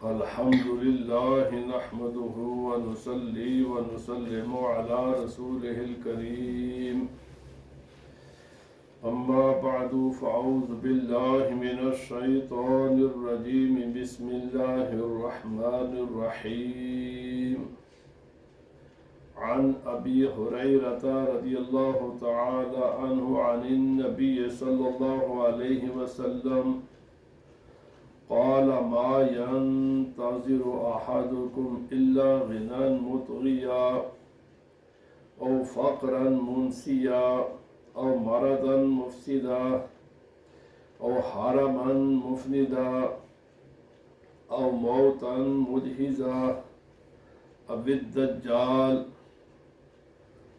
الحمد لله نحمده ونصلي ونسلم على رسوله الكريم أما بعد فأعوذ بالله من الشيطان الرجيم بسم الله الرحمن الرحيم عن أبي هريرة رضي الله تعالى عنه عن النبي صلى الله عليه وسلم قال ما ينتظر أحدكم إلا غنى مطغيا أو فقرا منسيا أو مرضا مفسدا أو حرما مفندا أو موتا مدهزا أو الدجال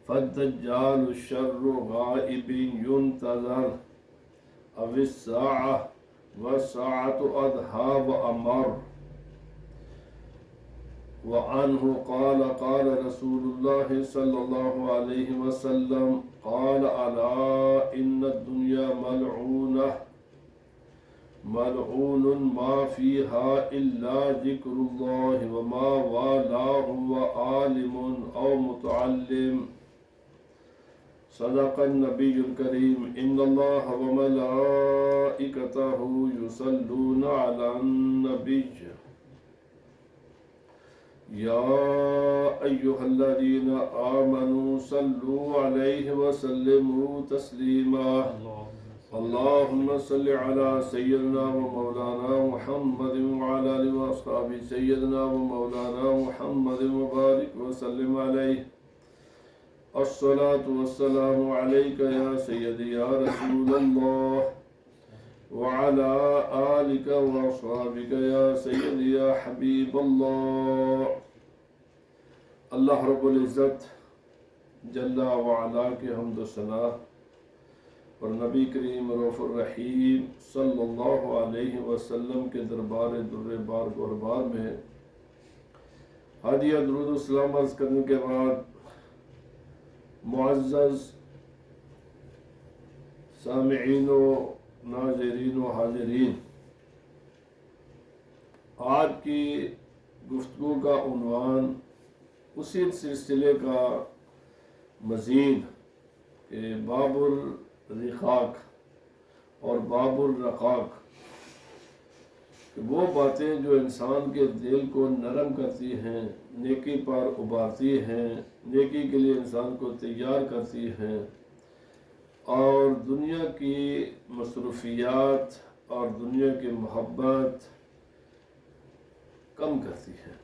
فالدجال الشر غائب ينتظر أو الساعة والساعة أدهى وأمر. وعنه قال قال رسول الله صلى الله عليه وسلم قال ألا إن الدنيا ملعونة ملعون ما فيها إلا ذكر الله وما والاه وعالم أو متعلم. صدق النبي الكريم إن الله وملائكته يصلون على النبي يا أيها الذين آمنوا صلوا عليه وسلموا تسليما. اللهم صل على سيدنا ومولانا محمد وعلى آله وأصحابه سيدنا ومولانا محمد وبارك وسلم عليه. الصلاة والسلام عليك يا سيدي يا رسول الله وعلى آلك وأصحابك يا سيدي يا حبيب الله. اللہ رب العزت جل وعلا کے حمد و ثنا اور نبی کریم رؤوف الرحیم صلی اللہ علیہ وسلم کے دربار در بار گوربار میں ہدیہ درود و سلام عرض کرنے کے بعد معزز سامعین و ناظرین و حاضرین، آج کی گفتگو کا عنوان اسی سلسلے کا مزید کہ باب الرقاق اور باب الرقاق، کہ وہ باتیں جو انسان کے دل کو نرم کرتی ہیں، نیکی پر ابھارتی ہیں، نیکی کے لیے انسان کو تیار کرتی ہیں اور دنیا کی مصروفیات اور دنیا کی محبت کم کرتی ہیں.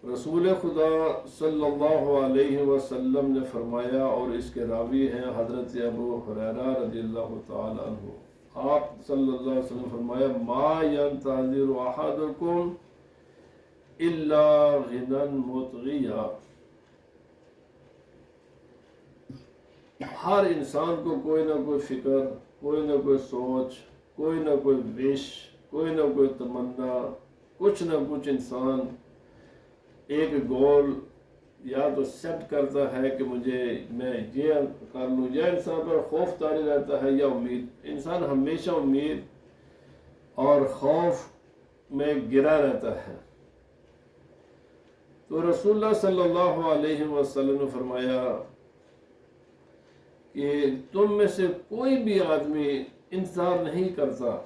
رسول خدا صلی اللہ علیہ وسلم نے فرمایا، اور اس کے راوی ہیں حضرت ابو ہریرہ رضی اللہ تعالی عنہ، آپ صلی اللہ علیہ وسلم فرمایا ما ينتظر احدکم الا غنى مطغیا. ہر انسان کو کوئی نہ کوئی فکر، کوئی نہ کوئی سوچ، کوئی نہ کوئی وش، کوئی نہ کوئی تمنا، کچھ نہ کچھ انسان ایک گول یا تو سیٹ کرتا ہے کہ میں یہ کر لوں، یا انسان پر خوف طاری رہتا ہے یا امید. انسان ہمیشہ امید اور خوف میں گرا رہتا ہے. تو رسول اللہ صلی اللہ علیہ وسلم نے فرمایا کہ تم میں سے کوئی بھی آدمی انتظار نہیں کرتا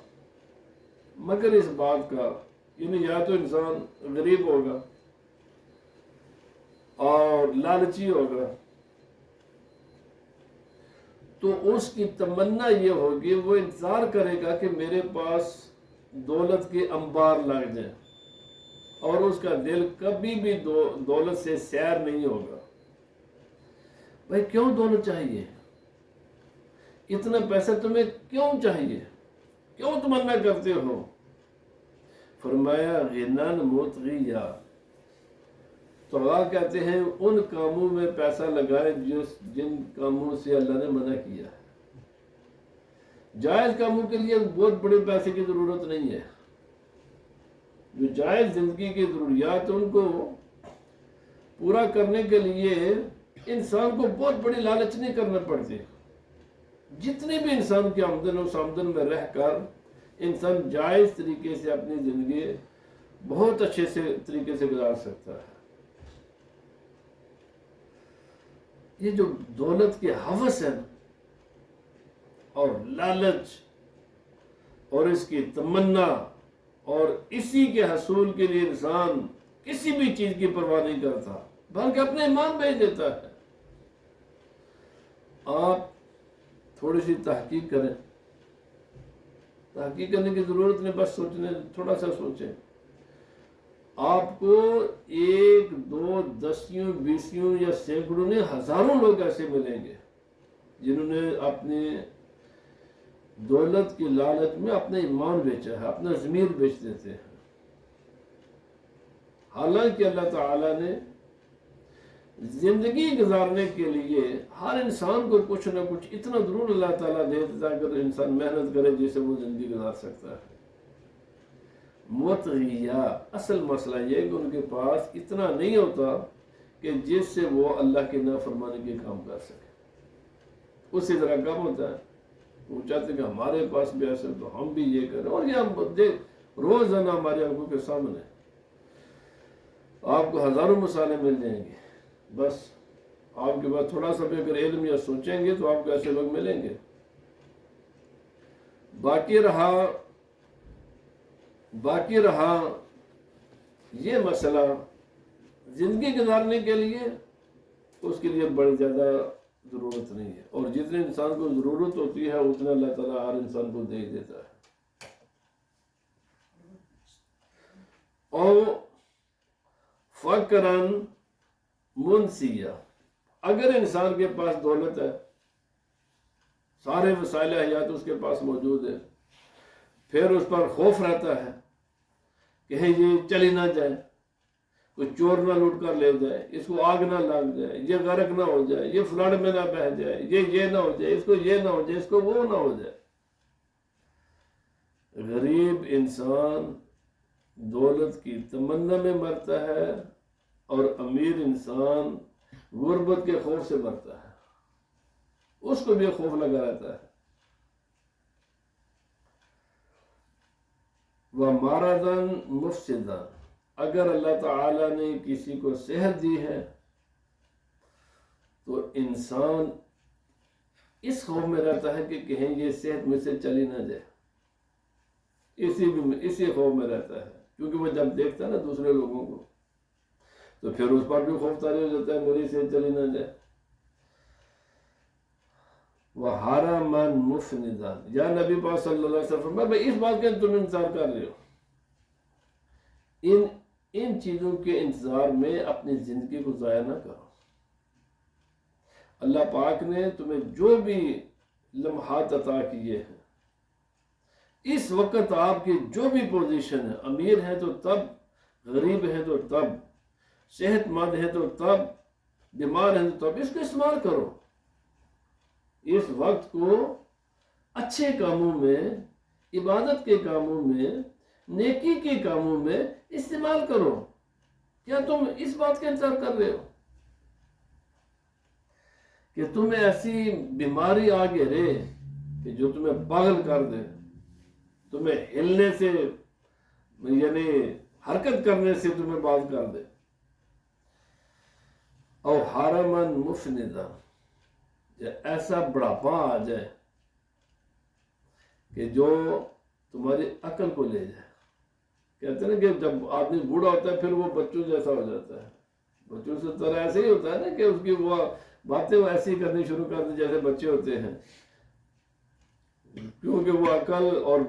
مگر اس بات کا، یعنی یا تو انسان غریب ہوگا اور لالچی ہوگا تو اس کی تمنا یہ ہوگی، وہ انتظار کرے گا کہ میرے پاس دولت کے انبار لگ جائیں، اور اس کا دل کبھی بھی دولت سے سیر نہیں ہوگا. بھائی کیوں دولت چاہیے؟ اتنا پیسہ تمہیں کیوں چاہیے؟ کیوں تمنا کرتے ہو؟ فرمایا غنن مطغیا. تو اللہ کہتے ہیں ان کاموں میں پیسہ لگائے جن کاموں سے اللہ نے منع کیا ہے. جائز کاموں کے لیے بہت بڑے پیسے کی ضرورت نہیں ہے. جو جائز زندگی کی ضروریات ان کو پورا کرنے کے لیے انسان کو بہت بڑی لالچ نہیں کرنا پڑتی. جتنی بھی انسان کی آمدن اس آمدن میں رہ کر انسان جائز طریقے سے اپنی زندگی بہت اچھے سے طریقے سے گزار سکتا ہے۔ یہ جو دولت کی ہوس ہے اور لالچ اور اس کی تمنا اور اسی کے حصول کے لیے انسان کسی بھی چیز کی پرواہ نہیں کرتا بلکہ اپنے ایمان بیچ دیتا ہے۔ آپ تھوڑی سی تحقیق کریں، تحقیق کرنے کی ضرورت نہیں، بس سوچنے، تھوڑا سا سوچیں۔ آپ کو ایک دو دسیوں بیسیوں یا سینکڑوں نے ہزاروں لوگ ایسے ملیں گے جنہوں نے اپنے دولت کی لالچ میں اپنا ایمان بیچا ہے، اپنا ضمیر بیچ دیتے ہیں۔ حالانکہ اللہ تعالیٰ نے زندگی گزارنے کے لیے ہر انسان کو کچھ نہ کچھ اتنا ضرور اللہ تعالیٰ دے دیتا ہے اگر انسان محنت کرے جس سے وہ زندگی گزار سکتا ہے۔ متغیہ اصل مسئلہ یہ ہے کہ ان کے پاس اتنا نہیں ہوتا کہ جس سے وہ اللہ کی نافرمانی کے کام کر سکے، اس سے ذرا کم ہوتا ہے۔ وہ چاہتے ہیں کہ ہمارے پاس بھی ایسے تو ہم بھی یہ کریں، اور یہ ہم روزانہ ہماری آنکھوں کے سامنے آپ کو ہزاروں مثالیں مل جائیں گے۔ بس آپ کے پاس تھوڑا سا بھی اگر علم یا سوچیں گے تو آپ کو ایسے لوگ ملیں گے۔ باقی رہا یہ مسئلہ زندگی گزارنے کے لیے، اس کے لیے بڑی زیادہ ضرورت نہیں ہے، اور جتنے انسان کو ضرورت ہوتی ہے اتنا اللہ تعالیٰ ہر انسان کو دے دیتا ہے۔ اور فقراً منسیہ، اگر انسان کے پاس دولت ہے، سارے وسائل حیات اس کے پاس موجود ہے، پھر اس پر خوف رہتا ہے کہ یہ چلی نہ جائے، کوئی چور نہ لوٹ کر لے جائے، اس کو آگ نہ لگ جائے، یہ غرق نہ ہو جائے، یہ فلڈ میں نہ بہہ جائے، یہ نہ ہو جائے، اس کو یہ نہ ہو جائے، اس کو وہ نہ ہو جائے۔ غریب انسان دولت کی تمنا میں مرتا ہے اور امیر انسان غربت کے خوف سے مرتا ہے، اس کو بھی خوف لگا رہتا ہے۔ وَمَرَضًا مُفْسِدًا، اگر اللہ تعالیٰ نے کسی کو صحت دی ہے تو انسان اس خوف میں رہتا ہے کہ کہیں یہ صحت میں سے چلی نہ جائے، اسی خوف میں رہتا ہے، کیونکہ وہ جب دیکھتا ہے نا دوسرے لوگوں کو تو پھر اس پر بھی خوف طاری ہو جاتا ہے میری صحت چلی نہ جائے۔ وَحَرَمًا مُفْنِدًا، یا نبی پاک صلی اللہ علیہ وسلم بھائی اس بات کا تم انتظار کر رہے ہو، ان چیزوں کے انتظار میں اپنی زندگی کو ضائع نہ کرو۔ اللہ پاک نے تمہیں جو بھی لمحات عطا کیے ہیں، اس وقت آپ کی جو بھی پوزیشن ہے، امیر ہے تو تب، غریب ہے تو تب، صحت مند ہے تو تب، بیمار ہے تو تب، اس کو استعمال کرو۔ اس وقت کو اچھے کاموں میں، عبادت کے کاموں میں، نیکی کے کاموں میں استعمال کرو۔ کیا تم اس بات کا انتظار کر رہے ہو کہ تمہیں ایسی بیماری آ گھیرے کہ جو تمہیں پاگل کر دے، تمہیں ہلنے سے یعنی حرکت کرنے سے تمہیں باز کر دے؟ اور حرمًا مفندا، ایسا بڑھاپا آ جائے کہ جو تمہاری عقل کو لے جائے۔ کہتے ہیں نا کہ جب آدمی بوڑھا ہوتا ہے پھر وہ بچوں جیسا ہو جاتا ہے، بچوں سے طرح ایسے ہی ہوتا ہے نا کہ اس کی وہ باتیں وہ ایسی کرنی شروع کر دیں جیسے بچے ہوتے ہیں، کیونکہ وہ عقل، اور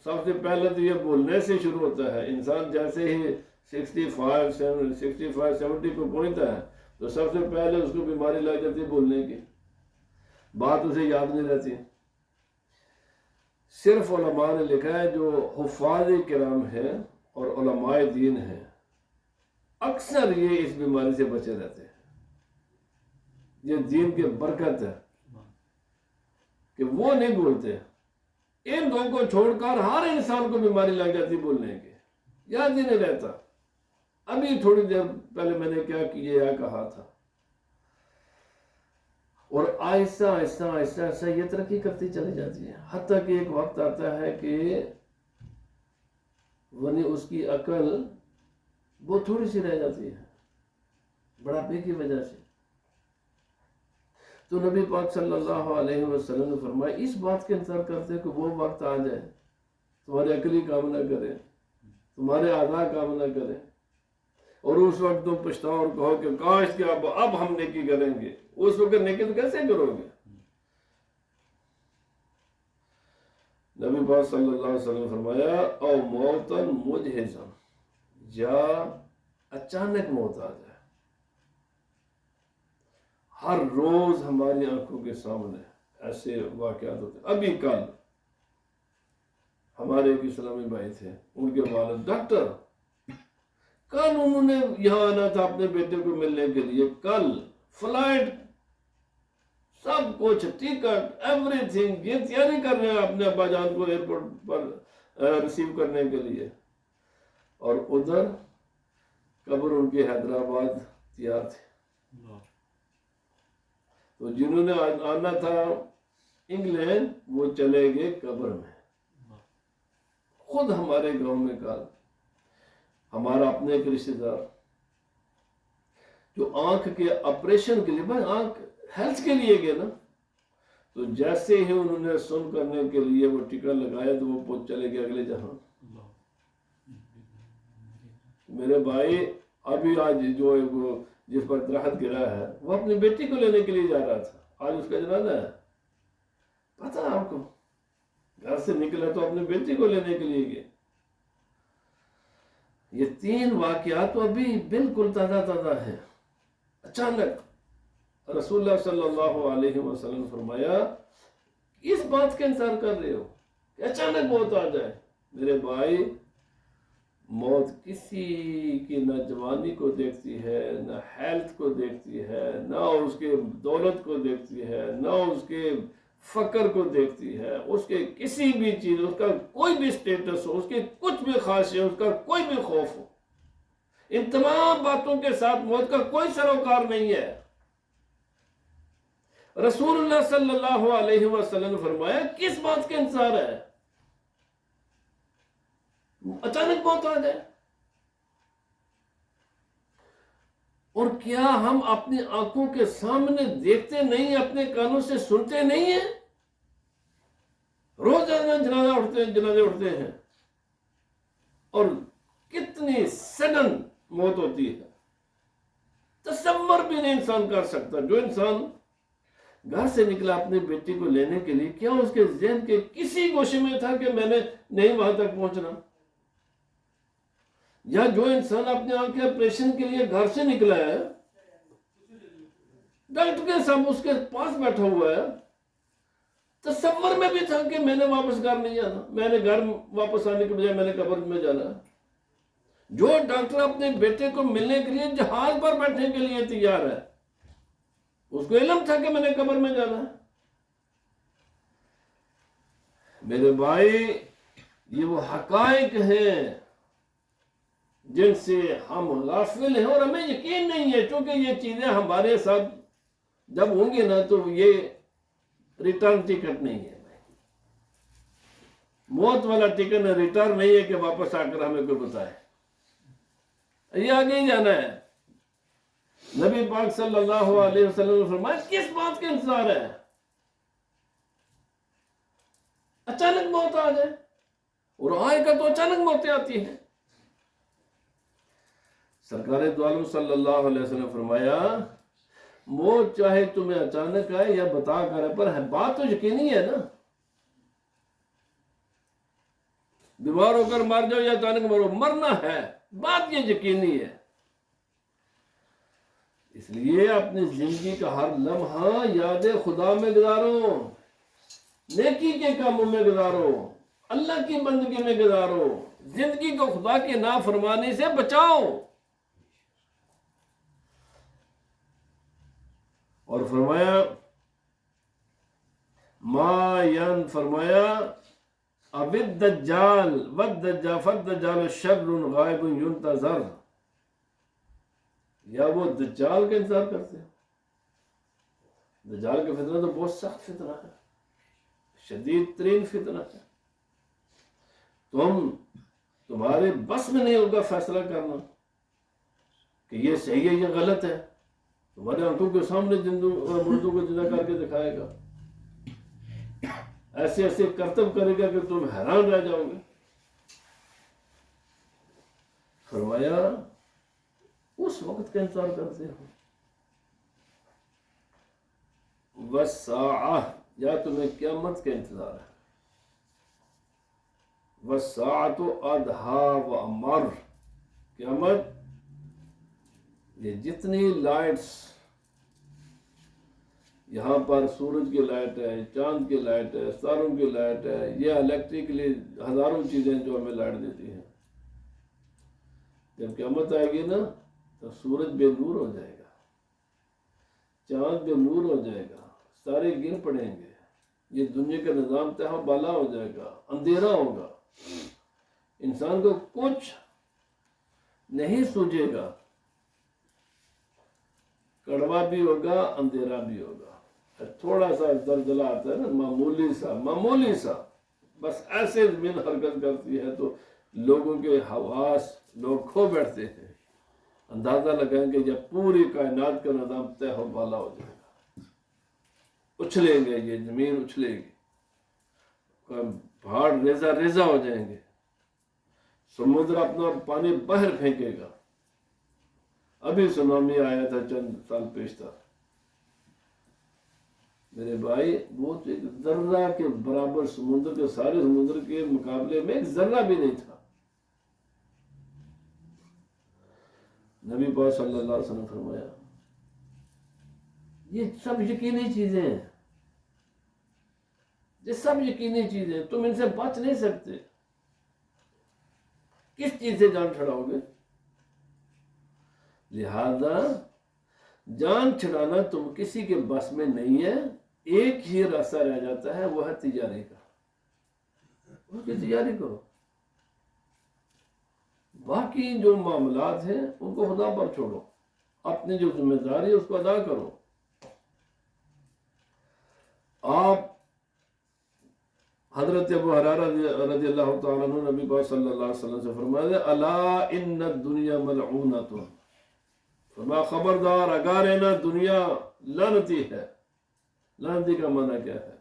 سب سے پہلے تو یہ بولنے سے شروع ہوتا ہے۔ انسان جیسے ہی 65-70 کو پہنچتا ہے تو سب سے پہلے اس کو بیماری لگ جاتی ہے بولنے کی، بات اسے یاد نہیں رہتی۔ صرف علماء نے لکھا ہے جو حفاظ کرام ہیں اور علماء دین ہیں، اکثر یہ اس بیماری سے بچے رہتے ہیں۔ یہ دین کی برکت ہے کہ وہ نہیں بولتے۔ ان دو کو چھوڑ کر ہر انسان کو بیماری لگ جاتی بولنے کی، یاد ہی نہیں رہتا۔ ابھی تھوڑی دیر پہلے میں نے کیا کہا تھا، اور آہستہ آہستہ آہستہ آہستہ یہ ترقی کرتی چلی جاتی ہے، حتیٰ کہ ایک وقت آتا ہے کہ اس کی عقل وہ تھوڑی سی رہ جاتی ہے بڑھاپے کی وجہ سے۔ تو نبی پاک صلی اللہ علیہ وسلم نے فرمایا اس بات کے انتظار کرتے کہ وہ وقت آ جائے تمہارے عقلی کام نہ کرے، تمہارے اعضاء کام نہ کرے، اور اس وقت تم پچھتاؤ اور کہو کہ کاش کہ اب ہم نیکی کریں گے۔ اس وقت نیکی تو کیسے کرو گے؟ نبی پاک صلی اللہ علیہ وسلم نے فرمایا او موتن مجہزا، یا اچانک موت آ جائے۔ ہر روز ہماری آنکھوں کے سامنے ایسے واقعات ہوتے ہیں۔ ابھی کل ہمارے ایک اسلامی بھائی تھے، ان کے والد ڈاکٹر، کل انہوں نے یہاں آنا تھا اپنے بیٹے کو ملنے کے لیے، کل فلائٹ سب کچھ ٹکٹ ایوری تھنگ، یہ تیاری کر رہے ہیں اپنے ابا جان کو ایئرپورٹ پر ریسیو کرنے کے لیے، اور ادھر قبر ان کے حیدرآباد تیار تھے۔ تو جنہوں نے آنا تھا انگلینڈ وہ چلے گئے قبر میں۔ خود ہمارے گاؤں میں کل ہمارا اپنے ایک رشتہ دار جو آنکھ کے آپریشن کے لیے، بھائی آنکھ ہیلتھ کے لیے گئے نا، تو جیسے ہی انہوں نے سن کرنے کے لیے وہ ٹکٹ لگایا تو وہ چلے گئے اگلے جہاں۔ میرے بھائی ابھی آج جو وہ جس پر درخت گرا ہے وہ اپنی بیٹی کو لینے کے لیے جا رہا تھا، آج اس کا جنازہ ہے، پتہ آپ کو، گھر سے نکلا تو اپنی بیٹی کو لینے کے لیے گئے۔ یہ 3 واقعات تو ابھی بالکل تازہ تازہ ہیں۔ اچانک رسول اللہ صلی اللہ علیہ وسلم نے فرمایا اس بات کا انتظار کر رہے ہو کہ اچانک موت آ جائے؟ میرے بھائی، موت کسی کی نہ جوانی کو دیکھتی ہے، نہ ہیلتھ کو دیکھتی ہے، نہ اس کے دولت کو دیکھتی ہے، نہ اس کے فقر کو دیکھتی ہے، اس کے کسی بھی چیز، اس کا کوئی بھی سٹیٹس ہو، اس کے کچھ بھی خاصیت، اس کا کوئی بھی خوف ہو، ان تمام باتوں کے ساتھ موت کا کوئی سروکار نہیں ہے۔ رسول اللہ صلی اللہ علیہ وسلم نے فرمایا کس بات کا انتظار ہے؟ اچانک موت آ جائے۔ اور کیا ہم اپنی آنکھوں کے سامنے دیکھتے نہیں، اپنے کانوں سے سنتے نہیں ہیں؟ روز جنازے اٹھتے ہیں، اور کتنی سڈن موت ہوتی ہے، تصور بھی نہیں انسان کر سکتا۔ جو انسان گھر سے نکلا اپنی بیٹی کو لینے کے لیے، کیا اس کے ذہن کے کسی گوشے میں تھا کہ میں نے نہیں وہاں تک پہنچنا؟ یا جو انسان اپنے آنکھ کے آپریشن کے لیے گھر سے نکلا ہے، ڈاکٹر کے ساتھ اس کے پاس بیٹھا ہوا ہے، تصور میں بھی تھا کہ میں نے واپس گھر نہیں جانا، میں نے گھر واپس آنے کے بجائے میں نے قبر میں جانا ہے۔ جو ڈاکٹر اپنے بیٹے کو ملنے کے لیے جہاز پر بیٹھنے کے لیے تیار ہے، اس کو علم تھا کہ میں نے قبر میں جانا ہے۔ میرے بھائی، یہ وہ حقائق ہیں جن سے ہم غافل ہیں، اور ہمیں یقین نہیں ہے، کیونکہ یہ چیزیں ہمارے ساتھ جب ہوں گی نا تو یہ ریٹرن ٹکٹ نہیں ہے، موت والا ٹکٹ ریٹرن نہیں ہے کہ واپس آ کر ہمیں کوئی بتائے، یہ آگے ہی جانا ہے۔ نبی پاک صلی اللہ علیہ وسلم نے فرمایا کس بات کا انتظار ہے؟ اچانک موت آ جائے، اور آئے گا تو اچانک موتیں آتی ہیں۔ سرکار دو عالم صلی اللہ علیہ وسلم نے فرمایا موت چاہے تمہیں اچانک آئے یا بتا کر ہے، پر بات تو یقینی ہے نا، بیمار ہو کر مر جاؤ یا اچانک مرو، مرنا ہے، بات یہ یقینی ہے۔ اس لیے اپنی زندگی کا ہر لمحہ یاد خدا میں گزارو، نیکی کے کاموں میں گزارو، اللہ کی بندگی میں گزارو، زندگی کو خدا کی نافرمانی سے بچاؤ۔ اور فرمایا فرمایا اب الدجال فالدجال شر غائب ينتظر، یا وہ دجال کا انتظار کرتے ہیں؟ دجال کا فتنہ تو بہت سخت فتنہ ہے، شدید ترین فتنہ ہے. تمہارے بس میں نہیں ہوگا فیصلہ کرنا کہ یہ صحیح ہے یہ غلط ہے. تمہارے آنکھوں کے سامنے مردوں کو زندہ کر کے دکھائے گا، ایسے ایسے کرتب کرے گا کہ تم حیران رہ جاؤ گے. فرمایا اس وقت کا انتظار کرتے ہو. والساعہ، یا تمہیں قیامت کا انتظار ہے. والساعۃ ادھیٰ وامر، قیامت یہ جتنی لائٹس یہاں پر سورج کی لائٹ ہے، چاند کی لائٹ ہے، ستاروں کی لائٹ ہے، یہ الیکٹریکلی ہزاروں چیزیں جو ہمیں لائٹ دیتی ہیں. جب قیامت آئے گی نا تو سورج بے نور ہو جائے گا، چاند بے نور ہو جائے گا، ستارے گر پڑیں گے، یہ دنیا کا نظام تہا بالا ہو جائے گا، اندھیرا ہوگا، انسان کو کچھ نہیں سوجے گا، کڑوا بھی ہوگا، اندھیرا بھی ہوگا. تھوڑا سا زلزلہ آتا ہے نا، معمولی سا بس ایسے زمین حرکت کرتی ہے تو لوگوں کے حواس لوگ کھو بیٹھتے ہیں. اندازہ لگائیں گے جب پوری کائنات کا نظام طے و بالا ہو جائے گا، اچھلیں گے، یہ زمین اچھلے گی، پہاڑ ریزہ ریزہ ہو جائیں گے، سمندر اپنا پانی باہر پھینکے گا. ابھی سونامی آیا تھا چند سال پیشتر، میرے بھائی وہ تو ایک ذرہ کے برابر سمندر کے سارے سمندر کے مقابلے میں ایک ذرہ بھی نہیں تھا. نبی پاک صلی اللہ علیہ وسلم فرمایا یہ سب یقینی چیزیں ہیں، یہ سب یقینی چیزیں ہیں، تم ان سے بچ نہیں سکتے. کس چیز سے جان چھڑاؤ گے؟ لہذا جان چھڑانا تم کسی کے بس میں نہیں ہے. ایک ہی راستہ رہ جاتا ہے، وہ ہے تجاری کا. اس کی تجاری کرو، باقی جو معاملات ہیں ان کو خدا پر چھوڑو، اپنی جو ذمہ داری ہے اس کو ادا کرو. آپ حضرت ابو ہریرہ رضی اللہ تعالیٰ عنہ نبی پاک صلی اللہ علیہ وسلم سے فرمایا الا ان الدنیا ملعونۃ، فرمایا خبردار اگر نا دنیا لعنتی ہے. لعنتی کا معنی کیا ہے؟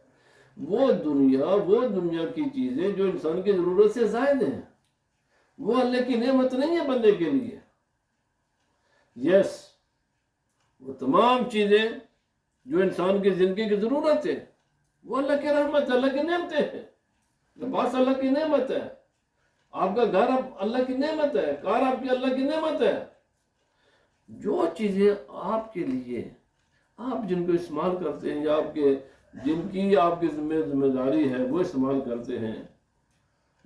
وہ دنیا کی چیزیں جو انسان کی ضرورت سے زائد ہیں، وہ اللہ کی نعمت نہیں ہے بندے کے لیے. وہ تمام چیزیں جو انسان کی زندگی کی ضرورت ہے وہ اللہ کی رحمت، اللہ کی نعمتیں ہیں. لباس اللہ کی نعمت ہے، آپ کا گھر اللہ کی نعمت ہے، کار آپ کی اللہ کی نعمت ہے. جو چیزیں آپ کے لیے آپ جن کو استعمال کرتے ہیں یا جن کی آپ کی ذمہ داری ہے وہ استعمال کرتے ہیں،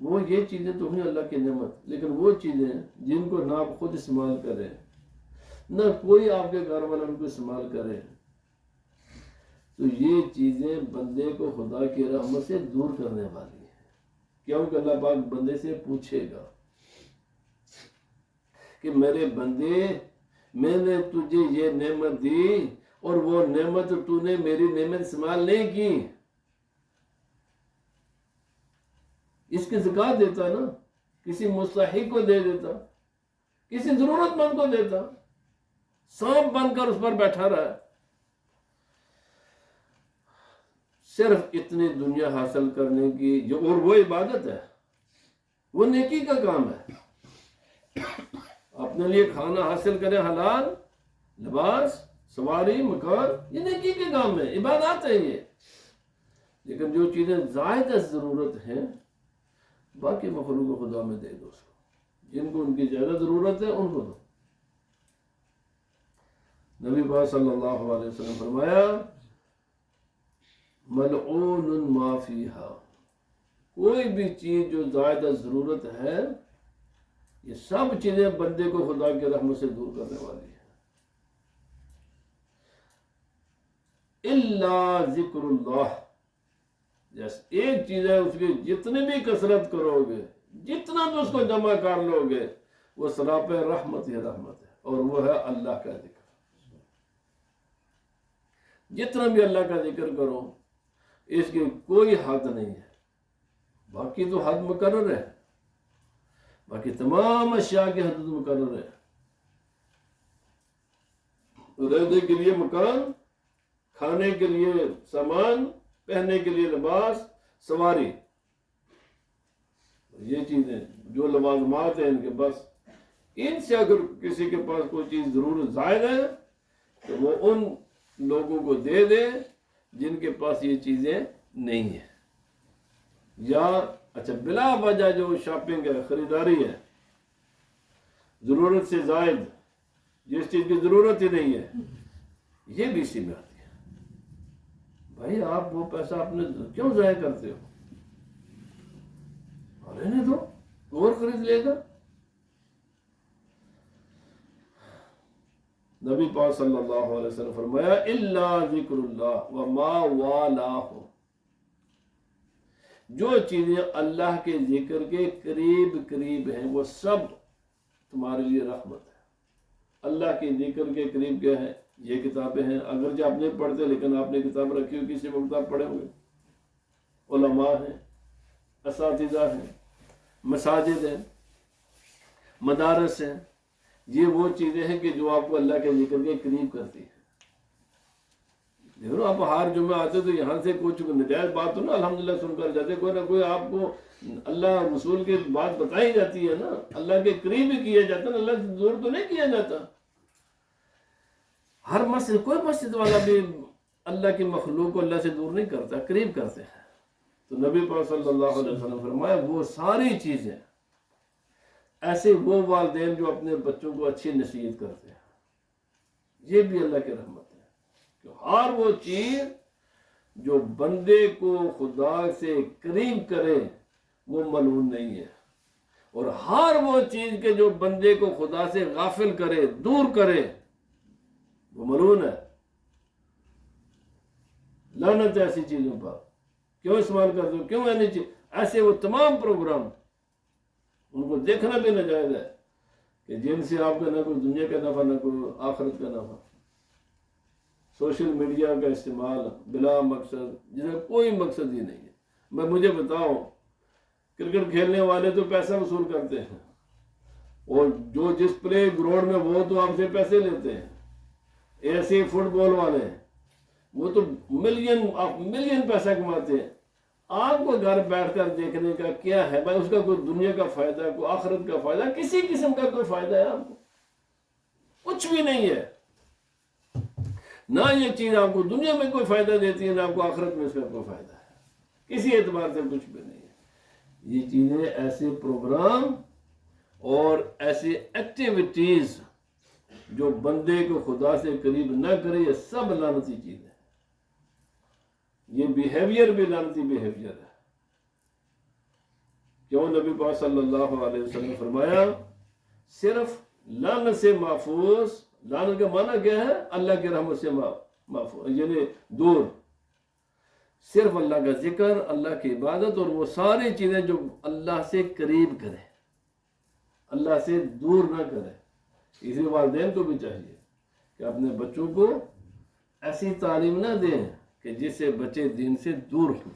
وہ یہ چیزیں تو ہیں اللہ کی نعمت. لیکن وہ چیزیں جن کو نہ آپ خود استعمال کریں نہ کوئی آپ کے گھر والا ان کو استعمال کرے، تو یہ چیزیں بندے کو خدا کی رحمت سے دور کرنے والی ہیں. کیونکہ اللہ پاک بندے سے پوچھے گا کہ میرے بندے میں نے تجھے یہ نعمت دی اور وہ نعمت تو نے میری نعمت استعمال نہیں کی. اس کی زکوٰۃ دیتا نا، کسی مستحق کو دے دیتا، کسی ضرورت مند کو دیتا. سانپ بن کر اس پر بیٹھا رہا ہے. صرف اتنی دنیا حاصل کرنے کی اور وہ عبادت ہے، وہ نیکی کا کام ہے. اپنے لیے کھانا حاصل کرے، حلال لباس، سواری، مکان، یہ نیکی کے کام ہے، عبادات ہے یہ. لیکن جو چیزیں زائد ضرورت ہیں باقی مخلوق خدا میں دے دو، اس کو جن کو ان کی زیادہ ضرورت ہے ان کو دو. نبی پاک صلی اللہ علیہ وسلم فرمایا ملعون ما فیہا، کوئی بھی چیز جو زائدہ ضرورت ہے یہ سب چیزیں بندے کو خدا کی رحمت سے دور کرنے والی ہیں. الا ذکر اللہ، ایک چیز ہے اس کی جتنے بھی کثرت کرو گے، جتنا بھی اس کو جمع کر لو گے، وہ سراپ رحمت ہی رحمت ہے، اور وہ ہے اللہ کا ذکر. جتنا بھی اللہ کا ذکر کرو اس کی کوئی حد نہیں ہے، باقی تو حد مقرر ہے، باقی تمام اشیاء کی حد مقرر ہے۔ رہنے کے لیے مکان، کھانے کے لیے سامان، پہننے کے لیے لباس، سواری، یہ چیزیں جو لوازمات ہیں ان کے بس، ان سے اگر کسی کے پاس کوئی چیز ضرورت زائد ہے تو وہ ان لوگوں کو دے دے جن کے پاس یہ چیزیں نہیں ہیں، یا اچھا بلا وجہ جو شاپنگ ہے، خریداری ہے، ضرورت سے زائد جس چیز کی ضرورت ہی نہیں ہے، یہ بھی اسی میں آتی ہے۔ بھائی آپ وہ پیسہ اپنے کیوں ضائع کرتے ہو؟ رہنے دو، اور خرید لے گا۔ نبی پاک صلی اللہ علیہ وسلم فرمایا الا ذکر اللہ وما والہ، جو چیزیں اللہ کے ذکر کے قریب قریب ہیں وہ سب تمہارے لیے رحمت ہے۔ اللہ کے ذکر کے قریب کیا ہے؟ یہ کتابیں ہیں، اگرچہ آپ نہیں پڑھتے لیکن آپ نے کتاب رکھی ہو، کسی وقت آپ پڑھے ہوئے، علماء ہیں، اساتذہ ہیں، مساجد ہیں، مدارس ہیں، یہ وہ چیزیں ہیں کہ جو آپ کو اللہ کے ذکر کے قریب کرتی ہیں۔ دیکھو آپ ہر جمعہ آتے تو یہاں سے کچھ نجائز بات تو نا الحمدللہ سن کر جاتے، کوئی نہ کوئی آپ کو اللہ رسول کی بات بتائی جاتی ہے نا، اللہ کے قریب ہی کیا جاتا ہے، اللہ سے دور تو نہیں کیا جاتا۔ ہر مسجد، کوئی مسجد والا بھی اللہ کی مخلوق کو اللہ سے دور نہیں کرتا، قریب کرتے ہیں۔ تو نبی پاک صلی اللہ علیہ وسلم فرمایا وہ ساری چیزیں، ایسے وہ والدین جو اپنے بچوں کو اچھی نصیحت کرتے ہیں، یہ بھی اللہ کی رحمت ہے کہ ہر وہ چیز جو بندے کو خدا سے قریب کرے وہ ملعون نہیں ہے، اور ہر وہ چیز کے جو بندے کو خدا سے غافل کرے، دور کرے، وہ ملعون ہے۔ لعنت ہے ایسی چیزوں پر، کیوں استعمال کرتے ہو، کیوں نہیں چیز ایسے وہ تمام پروگرام ان کو دیکھنا بھی ناجائز ہے کہ جن سے آپ کا نہ کوئی دنیا کا نفع نہ کوئی آخرت کا نفع۔ سوشل میڈیا کا استعمال بلا مقصد، جس کا کوئی مقصد ہی نہیں ہے۔ مجھے بتاؤ، کرکٹ کھیلنے والے تو پیسہ وصول کرتے ہیں، اور جو جس پلے گراؤنڈ میں وہ تو آپ سے پیسے لیتے ہیں۔ ایسے فٹ بال والے ہیں، وہ تو ملین پیسہ کماتے ہیں۔ آپ کو گھر بیٹھ کر دیکھنے کا کیا ہے بھائی؟ اس کا کوئی دنیا کا فائدہ، کوئی آخرت کا فائدہ، کسی قسم کا کوئی فائدہ ہے آپ کو؟ کچھ بھی نہیں ہے۔ نہ یہ چیز آپ کو دنیا میں کوئی فائدہ دیتی ہے، نہ آپ کو آخرت میں اس کا کوئی فائدہ ہے، کسی اعتبار سے کچھ بھی نہیں ہے۔ یہ چیزیں، ایسے پروگرام اور ایسی ایکٹیویٹیز جو بندے کو خدا سے قریب نہ کرے، یہ سب لعنتی چیزیں ہیں۔ یہ بیہیویئر بھی لعنتی بیہیویئر ہے۔ کیوں نبی پاک صلی اللہ علیہ وسلم نے فرمایا صرف لعنت سے محفوظ، لعنت کا معنی کیا ہے؟ اللہ کی رحمت سے محفوظ، یعنی دور، صرف اللہ کا ذکر، اللہ کی عبادت اور وہ ساری چیزیں جو اللہ سے قریب کرے، اللہ سے دور نہ کرے۔ اسی والدین کو بھی چاہیے کہ اپنے بچوں کو ایسی تعلیم نہ دیں کہ جس سے بچے دین سے دور ہوں۔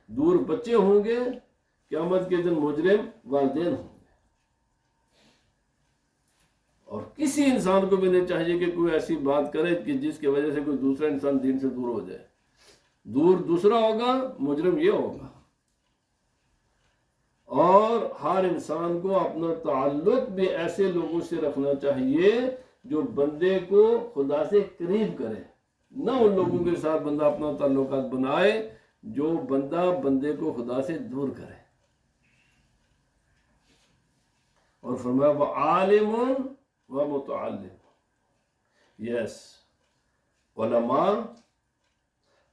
دور بچے ہوں گے، قیامت کے دن مجرم والدین ہوں گے۔ اور کسی انسان کو بھی نہیں چاہیے کہ کوئی ایسی بات کرے کہ جس کی وجہ سے کوئی دوسرا انسان دین سے دور ہو جائے۔ دور دوسرا ہوگا، مجرم یہ ہوگا۔ اور ہر انسان کو اپنا تعلق بھی ایسے لوگوں سے رکھنا چاہیے جو بندے کو خدا سے قریب کرے، نہ ان لوگوں کے ساتھ بندہ اپنا تعلقات بنائے جو بندے کو خدا سے دور کرے۔ اور فرمایا وَعَالِمٌ وَمُتَعَلِّمٌ، یس، علماء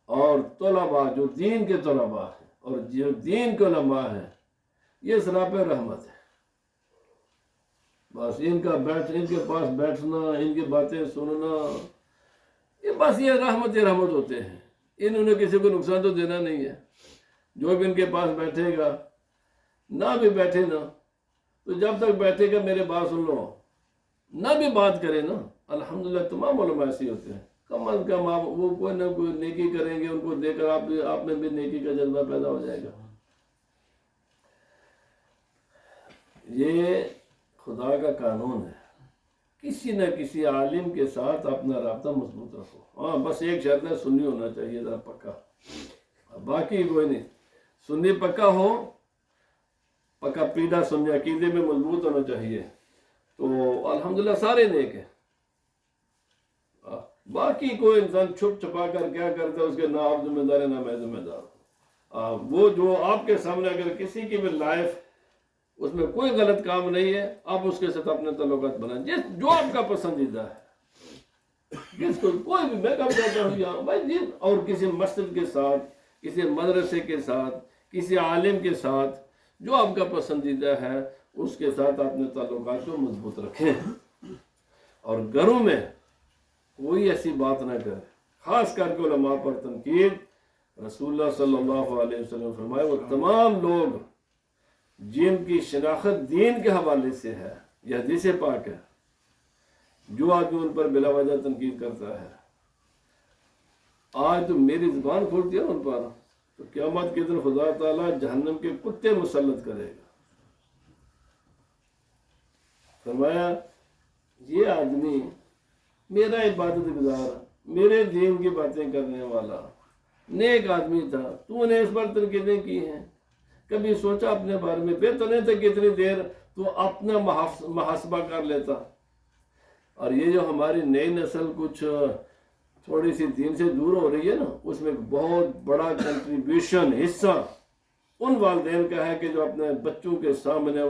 اور طلباء جو دین کے طلباء ہیں اور جو دین کے علماء ہیں، یہ سراپے رحمت ہے۔ بس ان کے پاس بیٹھنا، ان کی باتیں سننا، یہ بس یہ رحمت ہوتے ہیں۔ انہوں نے کسی کو نقصان تو دینا نہیں ہے۔ جو بھی ان کے پاس بیٹھے گا، نہ بھی بیٹھے نا، تو جب تک بیٹھے گا میرے بات سن لو، نہ بھی بات کرے نا، الحمدللہ تمام علماء ایسے ہوتے ہیں، کم از کم آپ وہ کوئی نہ کوئی نیکی کریں گے، ان کو دیکھ کر آپ میں بھی نیکی کا جذبہ پیدا ہو جائے گا۔ یہ خدا کا قانون ہے، کسی نہ کسی عالم کے ساتھ اپنا رابطہ مضبوط رکھو۔ ہاں بس ایک شرط ہے، سنی ہونا چاہیے ذرا پکا، باقی کوئی نہیں۔ سنی پکا ہو، پکا پیڑا سنی عقیدے میں مضبوط ہونا چاہیے، تو الحمدللہ سارے نیک ہیں۔ باقی کوئی انسان چھپ چھپا کر کیا کرتا ہے، اس کے نہ آپ ذمہ دار ہے نہ میں ذمہ دار۔ وہ جو آپ کے سامنے اگر کسی کی بھی لائف اس میں کوئی غلط کام نہیں ہے، آپ اس کے ساتھ اپنے تعلقات بنائیں، جو آپ کا پسندیدہ ہے، جس کو کوئی بھی، میں کب کہتا ہوں یہاں بھائی جی، اور کسی مسجد کے ساتھ، کسی مدرسے کے ساتھ، کسی عالم کے ساتھ، جو آپ کا پسندیدہ ہے اس کے ساتھ اپنے تعلقات کو مضبوط رکھیں، اور گھروں میں کوئی ایسی بات نہ کرے، خاص کر کے علماء پر تنقید۔ رسول اللہ صلی اللہ علیہ وسلم فرمائے وہ تمام لوگ جن کی شناخت دین کے حوالے سے ہے، یہ حدیث پاک ہے، جو آدمی ان پر بلا وجہ تنقید کرتا ہے، آج تو میری زبان کھولتی ہے ان پر، تو قیامت کے دن خدا تعالیٰ جہنم کے کتے مسلط کرے گا۔ فرمایا یہ آدمی میرا عبادت گزار، میرے دین کی باتیں کرنے والا نیک آدمی تھا، تو نے اس پر تنقیدیں کی ہیں، کبھی سوچا اپنے بارے میں؟ بہتر نہیں تھا کتنی دیر تو اپنا محاسبہ کر لیتا۔ اور یہ جو ہماری نئی نسل کچھ تھوڑی سی دین سے دور ہو رہی ہے نا، اس میں بہت بڑا کنٹریبیوشن حصہ ان والدین کا ہے کہ جو اپنے بچوں کے سامنے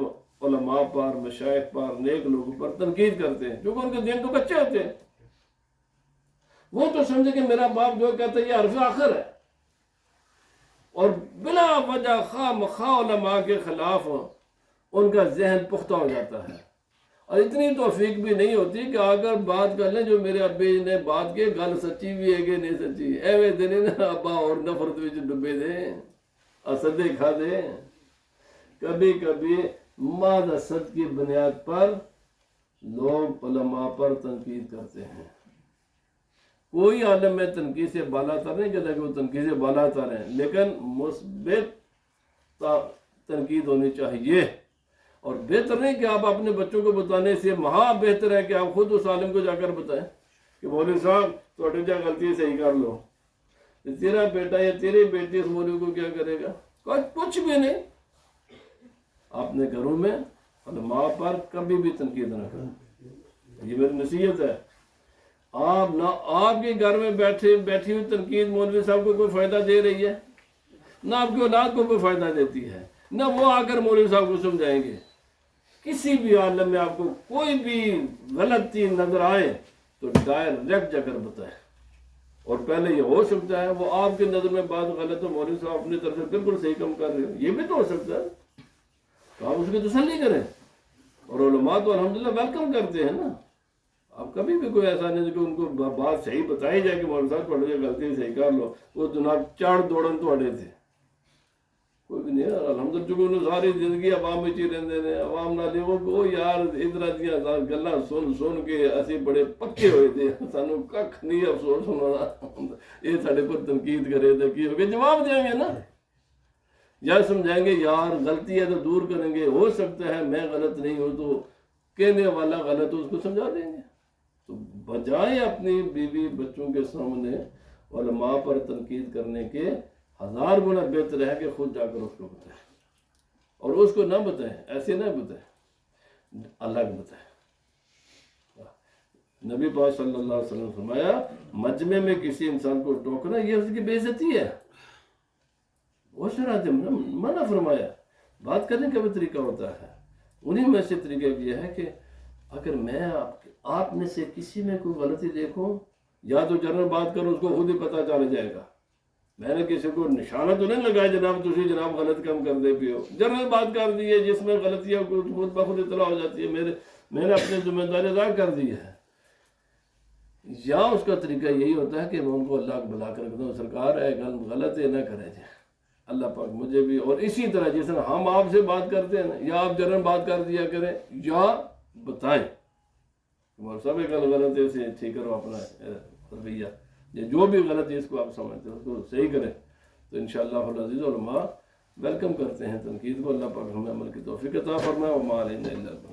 علماء پر، مشائخ پر، نیک لوگوں پر تنقید کرتے ہیں، کیونکہ ان کے دین تو کچے ہوتے ہیں۔ وہ تو سمجھے کہ میرا باپ جو کہتا ہے یہ حرف آخر ہے، اور بلا وجہ خواہ مخواہ علماء کے خلاف ان کا ذہن پختہ ہو جاتا ہے، اور اتنی توفیق بھی نہیں ہوتی کہ اگر بات کر لیں جو میرے ابے نے بات کی گل سچی بھی ہے کہ نہیں سچی، ایویں دن نا ابا اور نفرت وچ ڈبے دیں، اسدے کھا دیں۔ کبھی کبھی محض اسد کی بنیاد پر لوگ علماء پر تنقید کرتے ہیں۔ کوئی عالم میں تنقید سے بالا تر نہیں کہتا کہ وہ تنقید سے بالا تر ہیں، لیکن مثبت تنقید ہونی چاہیے، اور بہتر نہیں کہ آپ اپنے بچوں کو بتانے سے مہا بہتر ہے کہ آپ خود اس عالم کو جا کر بتائیں کہ مولوی صاحب تھوڑی جا غلطی صحیح کر لو۔ تیرا بیٹا یا تیری بیٹی اس مولوی کو کیا کرے گا؟ کچھ بھی نہیں۔ اپنے گھروں میں علماء پر کبھی بھی تنقید نہ کریں، یہ میری نصیحت ہے۔ آپ کے گھر میں بیٹھی ہوئی تنقید مولوی صاحب کو کوئی فائدہ دے رہی ہے، نہ آپ کی اولاد کو کوئی فائدہ دیتی ہے، نہ وہ آ کر مولوی صاحب کو سمجھائیں گے۔ کسی بھی عالم میں آپ کو کوئی بھی غلطی نظر آئے تو ڈائریکٹ جا کر بتائیں، اور پہلے یہ ہو سکتا ہے وہ آپ کی نظر میں بات غلط ہو، مولوی صاحب اپنی طرف سے بالکل صحیح کام کر رہے ہو، یہ بھی تو ہو سکتا ہے، تو آپ اس کی تسلی کریں۔ اور علماء تو الحمدللہ ویلکم کرتے ہیں نا، اب کبھی بھی کوئی ایسا نہیں کہ ان کو بات صحیح بتائی جائے کہ مولوی صاحب تھوڑی غلطی صحیح کر لو، وہ جناب چاڑ دوڑن تھوڑے تھے، کوئی بھی نہیں۔ الحمدللہ چونکہ انہوں ساری زندگی عوام میں ہی رہتے ہیں، عوام نہ وہ یار ادھر دیا گلاں سن کے اسی بڑے پکے ہوئے تھے، سانو کھ نہیں افسوس ہونا، یہ سارے پر تنقید کرے تو کی ہوگا، جواب دیں گے نا، یا سمجھائیں گے یار غلطی ہے تو دور کریں گے، ہو سکتا ہے میں غلط نہیں ہوں تو کہنے والا غلط ہو اس کو سمجھا دیں گے۔ تو بجائے اپنی بیوی بچوں کے سامنے علماء پر تنقید کرنے کے 1000 گنا بہتر ہے کہ خود جا کر اس کو بتائیں، اور اس کو نہ بتائیں، ایسے نہ بتائیں، الگ بتائیں۔ نبی پاک صلی اللہ علیہ وسلم فرمایا مجمع میں کسی انسان کو ٹوکنا یہ اس کی بے عزتی ہے، بہت شرات منع فرمایا۔ بات کرنے کا بھی طریقہ ہوتا ہے، انہی میں سے طریقہ یہ ہے کہ اگر میں آپ میں سے کسی میں کوئی غلطی دیکھوں، یا تو جنرل بات کروں، اس کو خود ہی پتہ چل جائے گا، میں نے کسی کو نشانہ تو نہیں لگایا جناب تسی جناب غلط کام کر دے پی ہو، جنرل بات کر دی ہے جس میں غلطی ہے خود بخود اطلاع ہو جاتی ہے، میں نے اپنی ذمہ داری ادا کر دی ہے۔ یا اس کا طریقہ یہی ہوتا ہے کہ میں ان کو اللہ کو بلا کر کہتا ہوں سرکار ہے غلط ہے نہ کرے جائے، اللہ پاک مجھے بھی، اور اسی طرح جس طرح ہم آپ سے بات کرتے ہیں نا، یا آپ جنرل بات کر دیا کریں یا بتائیں، تمہارا سب ایک غلط ہے، اسے ٹھیک کرو اپنا رویہ، یا جو بھی غلط ہے اس کو آپ سمجھتے ہیں اس کو صحیح کریں. تو انشاءاللہ العزیز علماء ویلکم کرتے ہیں تنقید کو. اللہ پاک ہمیں عمل کی توفیق عطا فرمائے. وما علینا الا البلاغ.